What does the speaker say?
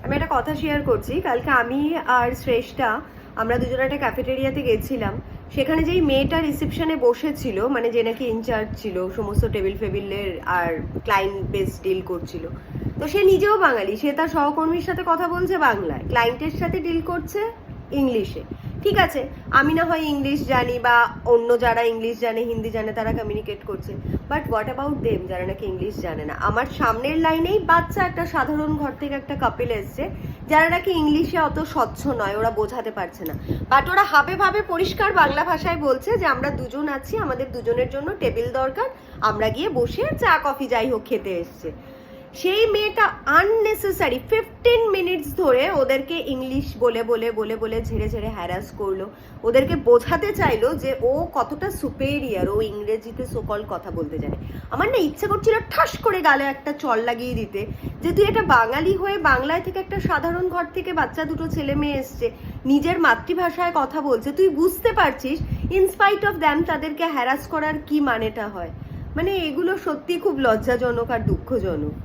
আমি একটা কথা শেয়ার করছি। কালকে আমি আর শ্রেষ্ঠা আমরা দুজনে একটা ক্যাফেটেরিয়াতে গেছিলাম। সেখানে যেই মেয়েটা রিসেপশনে বসেছিল, মানে যে নাকি ইনচার্জ ছিল সমস্ত টেবিল ফেবিলের আর ক্লায়েন্ট বেস ডিল করছিল, তো সে নিজেও বাঙালি, সে তার সহকর্মীর সাথে কথা বলছে বাংলায়, ক্লায়েন্টের সাথে ডিল করছে ইংলিশে। ঠিক আছে, আমি না হয় ইংলিশ জানি বা অন্য যারা ইংলিশ জানে হিন্দি জানে তারা কমিউনিকেট করছে, বাট হোয়াট অ্যাবাউট দেম যারা নাকি ইংলিশ জানে না? আমার সামনের লাইনেই বাচ্চা একটা সাধারণ ঘর থেকে একটা কাপেল এসছে যারা নাকি ইংলিশে অত স্বচ্ছ নয়, ওরা বোঝাতে পারছে না, বাট ওরা হাবে ভাবে পরিষ্কার বাংলা ভাষায় বলছে যে আমরা দুজন আছি, আমাদের দুজনের জন্য টেবিল দরকার, আমরা গিয়ে বসে চা কফি যাই হোক খেতে এসছে। সেই মেয়েটা আননেসেসারি 15 মিনিটস ধরে ওদেরকে ইংলিশ বলে বলে বলে বলে ঝেড়ে ঝেড়ে হ্যারাস করলো, ওদেরকে বোঝাতে চাইলো যে ও কতটা সুপেরিয়ার, ও ইংরেজিতে সোকল কথা বলতে জানে। আমার না ইচ্ছে করছিল ঠাস করে গালে একটা চল লাগিয়ে দিতে, যে তুই এটা বাঙালি হয়ে বাংলায় থেকে একটা সাধারণ ঘর থেকে বাচ্চা দুটো ছেলে মেয়ে এসছে, নিজের মাতৃভাষায় কথা বলছে, তুই বুঝতে পারছিস ইনস্পাইট অফ দ্যাম তাদেরকে হ্যারাস করার কি মানেটা হয়? মানে এগুলো সত্যি খুব লজ্জাজনক আর দুঃখজনক।